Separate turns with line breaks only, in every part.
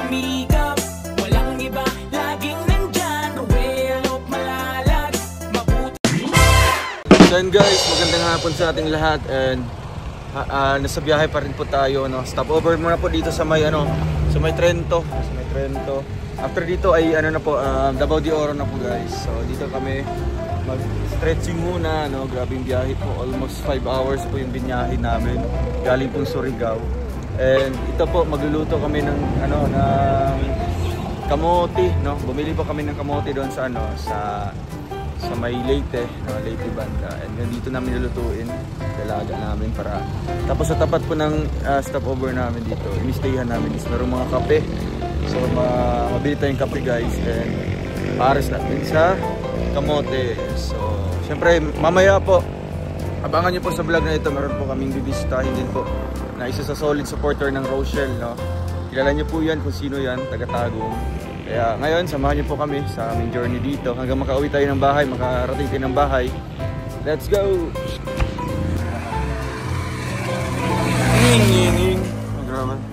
sumikap, walang iba, laging nandyan. Ruel, malalag, mabuti.
Then guys, magandang hapon sa ating lahat. And nasa biyahe pa rin po tayo, no? Stopover muna po dito sa may sa may Trento. After dito ay na po, Davao de Oro na po guys. So dito kami mag-stretching muna, no? Grabing biyahe po, almost 5 hours po yung binyahe namin. Galing pong Surigao. And ito po, magluluto kami ng ng kamote, no? Bumili po kami ng kamote doon sa sa may Leyte, no? Leyte banda. And then dito namin lulutuin, dalaga namin para. Tapos sa tapat po ng stopover namin dito, inistayhan namin is merong mga kape. So mabili tayong kape guys, and pares natin sa kamote. So syempre mamaya po, abangan nyo po sa vlog na ito, meron po kaming bibisitahin din po na isa sa solid supporter ng Rochelle, no? Kilala nyo po yan kung sino yan, taga-Tagum. Kaya ngayon, samahan nyo po kami sa aming journey dito hanggang makauwi tayo ng bahay, makarating tayo ng bahay. Let's go! Nging. Magraman.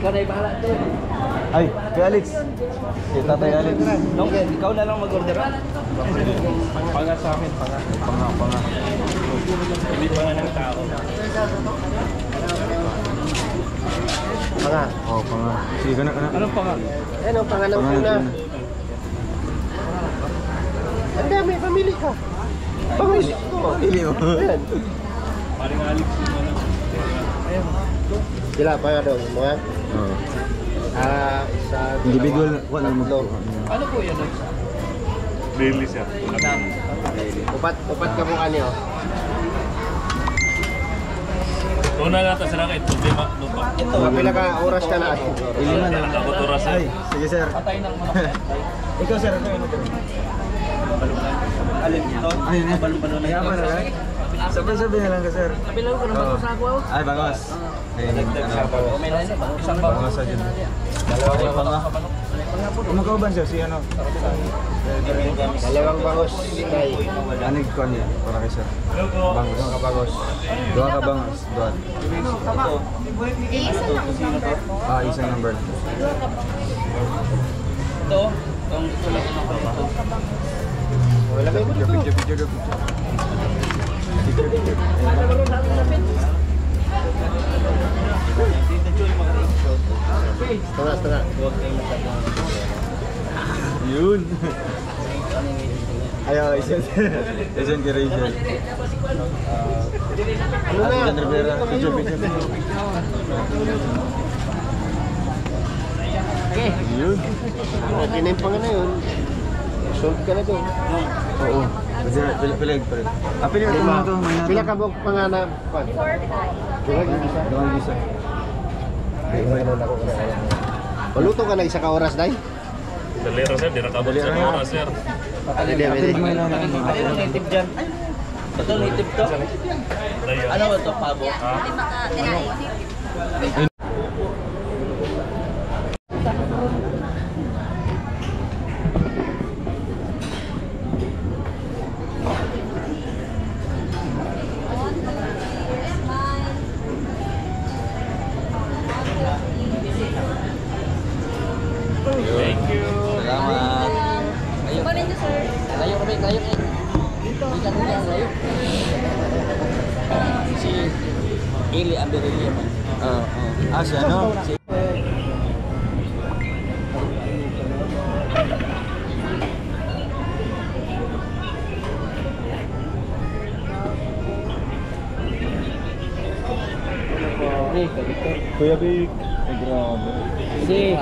Ikaw na ibahala doon.
Ay, kay Alex. Kay Tatay Alex.
Nung, ikaw na lang mag-order. Panga sa akin, panga.
Panga.
Ibig panga ng tao.
Panga.
Oh, panga. Sige, kana.
Anong panga?
Anong panga ng tuna? Ang dami, pamili ka. Pamili.
Pili mo.
Ayan.
Paring Alex yung ano. Ayan.
Sila pa nga daw, mga?
Oo.
Isa,
Individual, wala mo.
Ano po yan?
Daily siya.
Upat ka mukha niyo.
Una nga ito sila kayo, problema.
Ito, kapila ka oras ka na.
Iliman na.
Nakabot oras
Ay,
eh.
sige sir.
Patay ng manok.
Ikaw sir, ano ito?
Alin ito?
Ayun eh.
Balon-balon na
Kaya
ito.
pa na lang. Sabi na lang ka sir.
Kapilaw ko na bago sa ako.
Ay, bangos. Ayun,
May na yun. Isang bago.
bangos sa dyan. Dalawa panga. Kumagauban siya, si ano?
Dalawang bangos.
Anig ko niya, para kay sir. Bangos. Doon ka bangos. Doon ka bangos. Doon. Isang number.
Ito. Itong ito lang ako ito.
Wala may dito.
Picture.
Setengah.
Yun. Ayaw, isan kay Rachel.
Ano na?
Alan Rivera, picture. Yun.
Okay na yung panga na yun. Sold ka na doon.
Oo. Pilag pa rin. Pilag ito na ito.
Pila ka mo panga na? 4.
Doon isa.
Maluto ka na isa ka oras, day?
Dalero sir, di nakabot sa oras sir.
Pilag mo lang.
Ano yung native dyan? Ito native to? Ano ba ito? Pabo?
Thank you.
Salamat.
Layo kami, layo eh. Dito. Layo. Si Ili Ambirilla man.
Oo. Siya, no? Kuya Big. Ay, grabe.
Si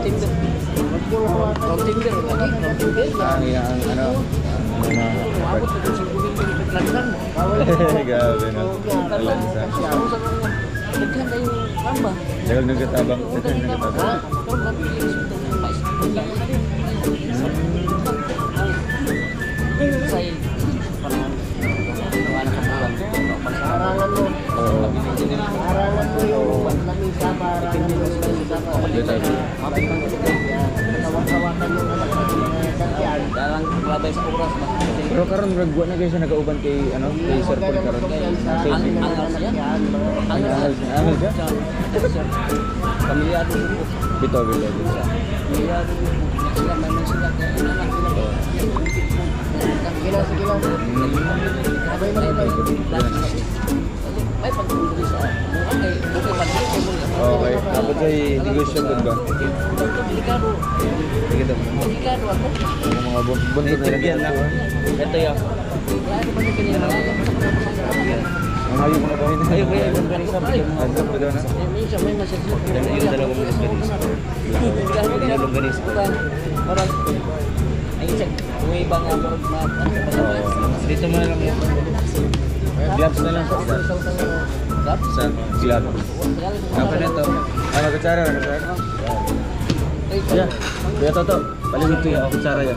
timber. Round timber lagi, round timber.
Ang ano,
Abot na kung 5 mil yung lansan.
gabi no. Alansa.
Daghan na yung ramba.
Dagal nagkatabang. Dagal nagkatabang.
Ito lang yung mais. Say, parang wala ka buwan.
Parangan mo.
Oo.
Parangan mo yung lamisa, parangan mo yung lamisa. Tawag-tawakan yung anak ng sakyan.
Dalang labay sa oras ba?
Pero karon ragwa na guys nagauban kay ano, kay Sir Paul karon.
Angal siya? Angal siya? Sir. Pamilyado ko.
Bito.
Pamilyado ko. Sila naman sila kaya anak nila.
Sige lang. Sabay na ito.
May pagtulong sa bukay pagtulong mo.
Okay. Dapat ay negosyo doon ba?
Delikado. Delikado ako.
Ang mga buntot na lang.
Ito yun. Wala ba na kanina?
Ang ayaw mo na ba?
Ayaw ko yung ganisa.
Handsome ba daw na?
Minsan may masasya.
Yung dalawang ganisa.
Dalawang ganisa. Parang ay isa. Kung iba nga dito mo na lang yun.
Gloves na lang.
Gloves?
Sa gloves. Apa na ito? Ano kutsara? Ano kutsara? Ya. Kuya Toto. Palimit ko yung kutsara yan.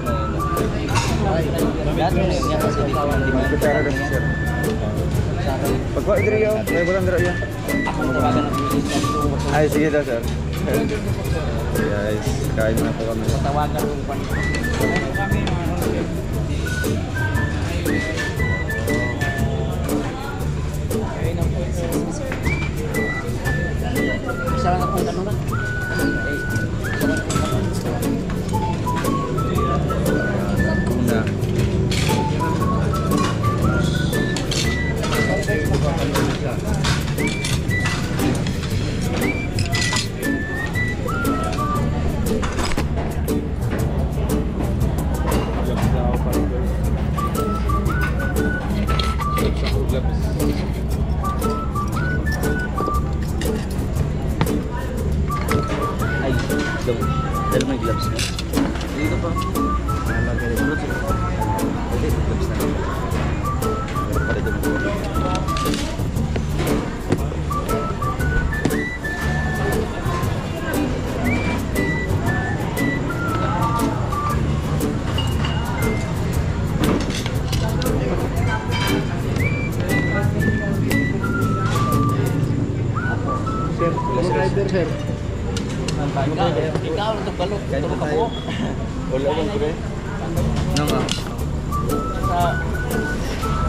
Lahat mo na yun. Yan kasi kawan.
Kutsara na sir. Pagkuha idri yun. May bulan dira yun.
Ako tawagan ng minister.
Ay, sige daw sir. Guys, kain na po kami.
Tawagan ng isa lang akong tanong lang.
Una. Ay, dahil may gloves na. Dito pa. Pwede, gloves na. Pwede doon po.
Sir, yung rider sir.
Ikaw ang tugbalok. Tulog ka po.
Wala bang pre? Nang ah.
Sa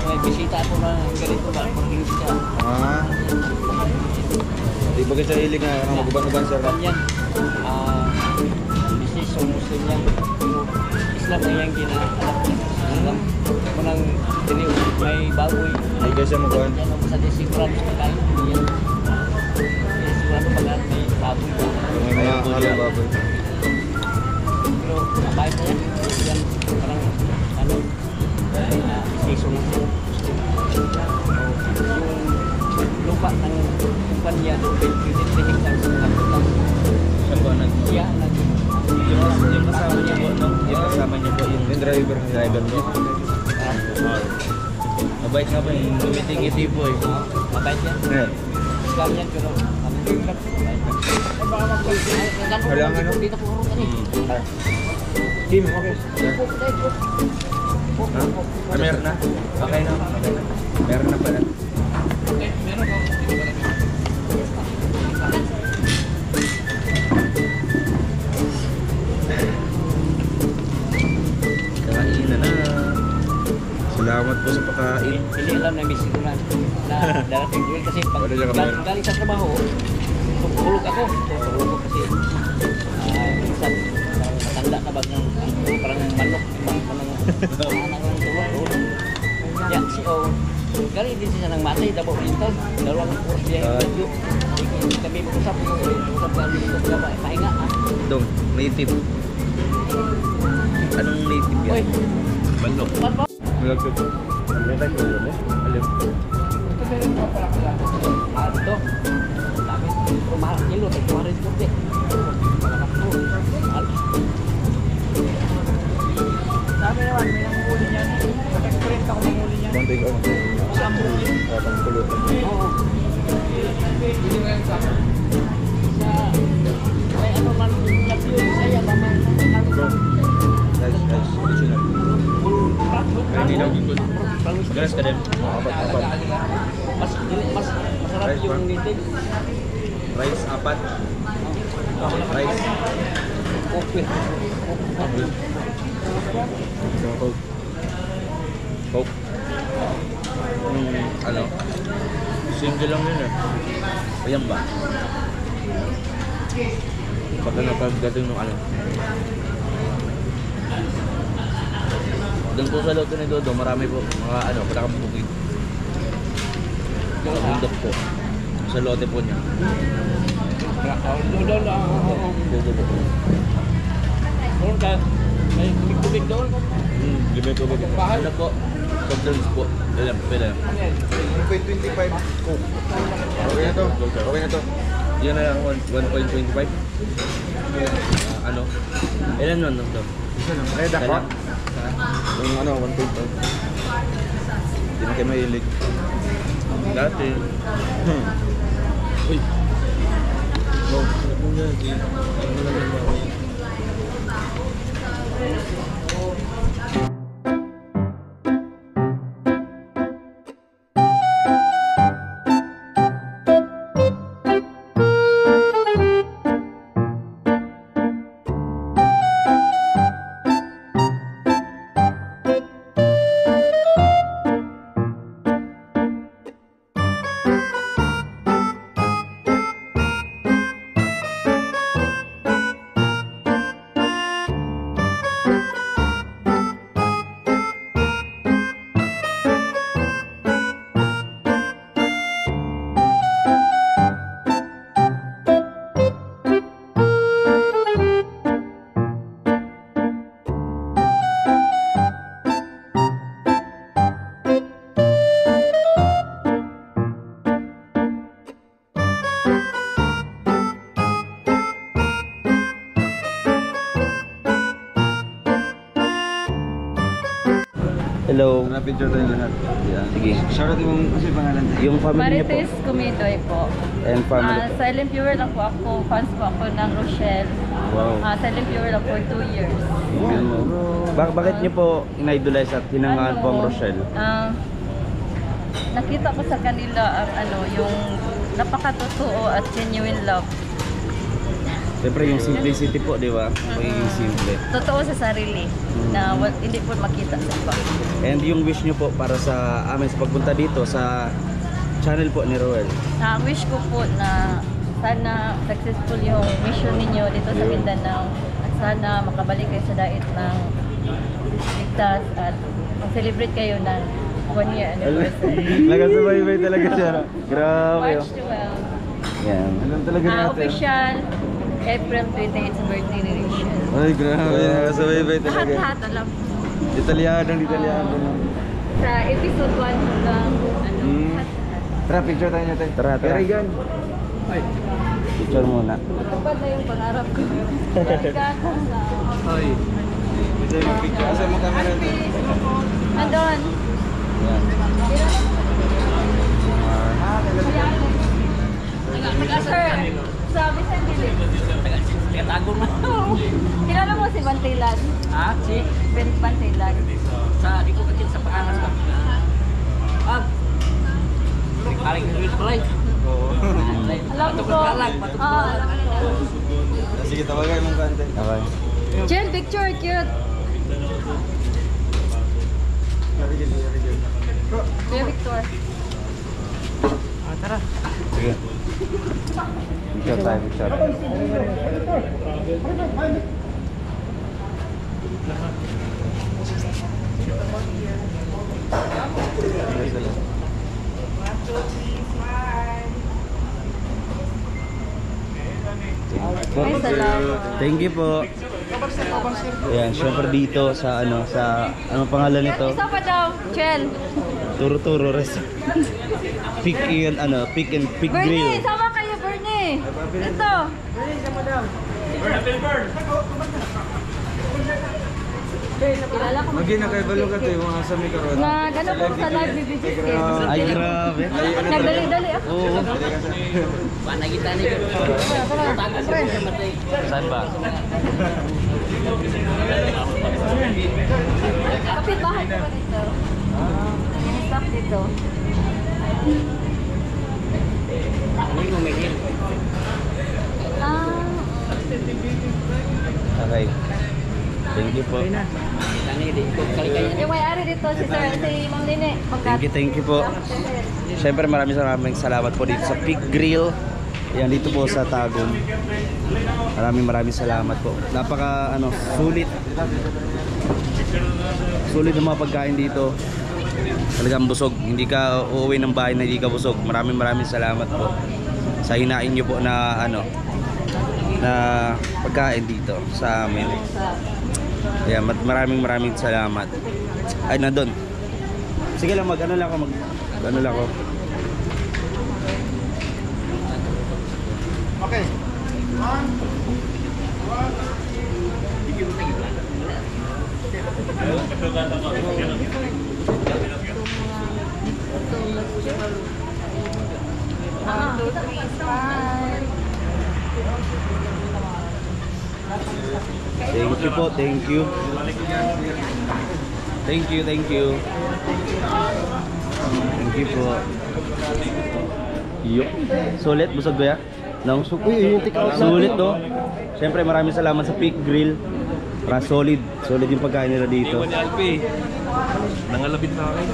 may bisita ako na ganito ba? Pag-inis ka.
Ah. Di ba sa hilig na maguban-uban sir?
Ganyan. Business o Muslim yan. Islam na yan ginaalap niya. Islam. Munang diniw. May baboy.
Ay guys, mo kuhan.
Yan ang sa sigurado sa kain. Yan. Sigurado pag may baboy.
May mga halong baboy.
Pero mabait na yan. Yan. Parang ano. Season na siya. Yung lupa ng kumpanya. 20 hectares.
Saan ba
Iya,
yung kasama niya po, no? Yung kasama niya po,
Yung driver mo.
mabait nga ba yung tumitingiti po eh.
mabait yan.
Yeah.
Islam yan, pero
Wala nga, no?
dito po kami.
Team, okay.
Ah, meron na? Okay na.
Meron na pala.
Kain na.
Salamat po sa pagkain.
Hindi alam na may siguran na darating duel kasi pag
Wala siya kamera.
galing sa trabaho, tulog ako. Tulog kasi minsan matanda na bag ng parang manok. Parang anak ng tulog. Yan, si O. Galing din siya ng matay, Davao Oriental. Dalawang oras siya yung video. Kami usap kami dito sa pahinga.
Dong, native. Anong native
Uy,
yan? Manok.
ano?
Malagtod.
May tayo ko yun eh.
Alam.
Dito. Dami. Mahal kilo, 240. Malakap po.
Ganas ka din.
Masarap yung native.
Rice, 4. Rice.
Coke.
Coke. Coke. Ano?
Single lang yun eh.
Ayan ba?
Pagka napagdating ng ano. Doon po sa loto ni Dodo, marami po mga ano, pinakamabukid. Bundok po. Sa lote po niya. Dodo po.
Doon ka, may tubig doon.
Limay po ba? Bahay na po. Soft drinks po. Pwede lang.
1.25 Coke. Okay na to. Okay na to.
Yan na lang 1.25. Ano? Ilan nun to?
Isa lang. Red ako. Yung ano, 1.5. Hindi na kayo mahilig.
Dati. Uy.
Hello. Na-picture tayo lahat. Yan.
Sige.
Shoutout yung kasi pangalan tayo.
Yung family niyo po.
Marites Kumidoy po.
And family po.
Silent viewer lang po ako. Fans po ako ng Rochelle.
Wow.
Silent viewer lang for 2 years.
Bakit niyo po in-idolize at hinangaan po ang Rochelle?
Nakita ko sa kanila ang yung napakatotoo at genuine love.
Siyempre yung simplicity po, di ba? Magiging simple.
Totoo sa sarili na hindi po makita sa iba.
And yung wish niyo po para sa amin sa pagpunta dito sa channel po ni Roel.
Wish ko po na sana successful yung mission ninyo dito sa Mindanao at sana makabalik kayo sa dait ng ligtas at mag-celebrate kayo ng 1 year anniversary.
Nagasubaybay talaga siya. Grabe.
March 12.
Yan.
Alam talaga natin.
Official April 28 sa birthday ni Rachel.
Ay, grabe. Nagasubaybay talaga.
Lahat-lahat alam.
Detalyadong.
Sa episode 1 hanggang lahat-lahat.
Tara, picture tayo natin.
Tara.
Very good.
Ay. Picture muna.
Tupad na yung pangarap ko. Kaya sa...
Ay. Ito yung picture. Asa mo camera natin?
Andon.
Yan.
Sir, sabi sa
Tago na.
kilala mo si Bantilan?
Ha? Si?
Bantilan.
Di ko kacil sa pangalan ba? Aling Luis Palay.
Oo.
Alam ko. Alam ko.
Sige, tawagay mong kante.
Okay.
Jen, picture, cute.
Very good.
Kuya Victor.
Tara.
Sige. Picture tayo, picture.
Ay, salamat.
Thank you po. Ayan, syempre dito sa ano pangalan nito?
Isa pa daw, Chel.
Turo-turo res. Pick and pick
Bernie,
grill.
sama kayo, Bernie. Ito. Kilala ko.
Magi na kay Balong ka to yung mga sami karon.
Nag-ano po sa live ni BBC.
Ay, grabe.
Nagdali-dali ako.
Oo.
Nakita niyo.
Saan ba?
Kapit bahay ko ba dito? staff dito.
Ano yung umigil?
Ah,
Okay. Thank you po.
Ano yung dito? Kalikayan.
yung may-ari dito si Sir, si Ma'am Nene.
Thank you po. Siyempre maraming salamat po dito sa Pig Grill. Yan dito po sa Tagum. Maraming salamat po. Napaka sulit. Sulit ang mga pagkain dito. Talagang busog. Hindi ka uuwi ng bahay na hindi ka busog. Maraming salamat po sa hinain niyo po na na pagkain dito sa amin. Yan, maraming salamat. Ay, nandun. Sige lang, ano lang ako.
Okay.
Thank you po, thank you. Thank you. Thank you po. Yup. Sulit, busog ba ya?
Uy, yung take out
Sulit to. Siyempre maraming salamat sa Pig Grill. Para solid yung pagkain nila dito.
Iwan ni Alpi. Nangalabit na akin.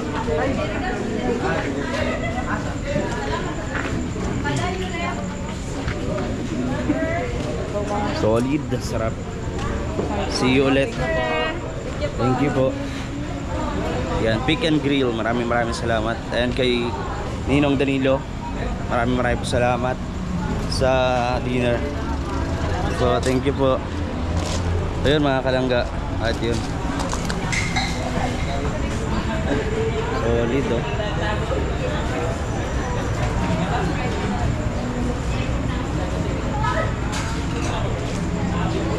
Solid, sarap. See you ulit. Thank you po. Yan, Pick and Grill. Maraming salamat. Ayan kay Ninong Danilo. Maraming po salamat sa dinner. So, thank you po. Ayun mga kalangga. At yun. Solid oh.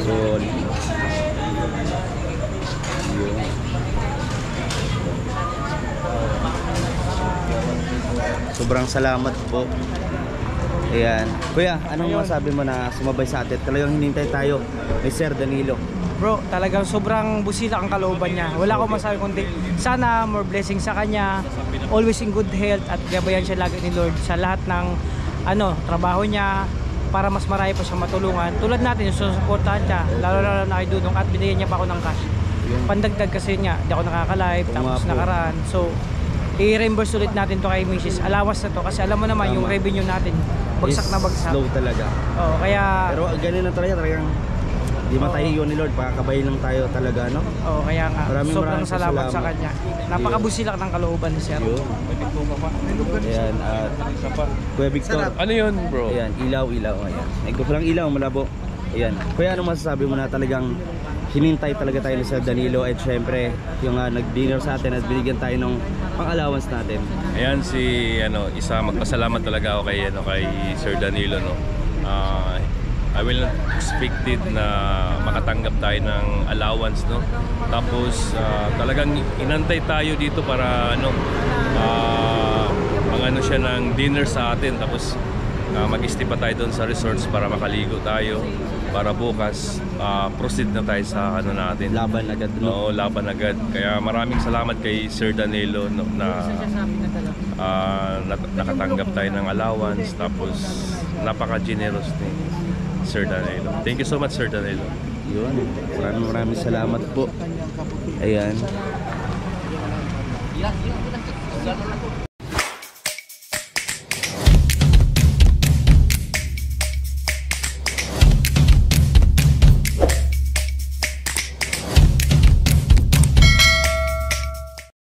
Solid. Yun. Sobrang salamat po. Ayan. Kuya, anong masabi mo na sumabay sa atin? Talagang hinintay tayo ni Sir Danilo.
Bro, talagang sobrang busila ang kalooban niya. Wala akong masabi kundi sana more blessing sa kanya. Always in good health at gabayan siya lagi ni Lord sa lahat ng trabaho niya para mas marami pa siyang matulungan. Tulad natin, yung susuportahan siya, lalo na kay Dudong at binigyan niya pa ako ng cash. Pandagdag kasi niya, di ako nakaka-live, tapos nakaraan. So, i-reimburse ulit natin to kay Mrs. Alawas na to kasi alam mo naman yung revenue natin bagsak na bagsak.
Slow talaga.
Oo, kaya
Pero ganun na talagang di matahiyo ni Lord, pakakabay lang tayo talaga, no?
oo, kaya nga sobrang
Maraming
salamat sa kanya. Napakabusilak ng kalooban ni Sir.
Yun. Ayan, at Kuya Victor.
Ano yun, bro?
Ayan, ilaw. Ayan. Ay, lang ilaw, malabo. Ayan. Kuya, ano masasabi mo na talagang hinintay talaga tayo ni Sir Danilo at syempre yung nag-dinner sa atin at binigyan tayo ng pang-allowance natin.
Ayan isa magpasalamat talaga ako kay Sir Danilo, no. I will not expected na makatanggap tayo ng allowance, no. Tapos talagang inantay tayo dito para siya ng dinner sa atin, tapos mag-stay pa tayo doon sa resorts para makaligo tayo para bukas proceed na tayo sa natin.
Laban agad, no?
Oo, laban agad. Kaya maraming salamat kay Sir Danilo, no, na nakatanggap tayo ng allowance, tapos napaka-generous ni Sir Danilo. Thank you so much, Sir Danilo.
Yun. Maraming salamat po. Ayan.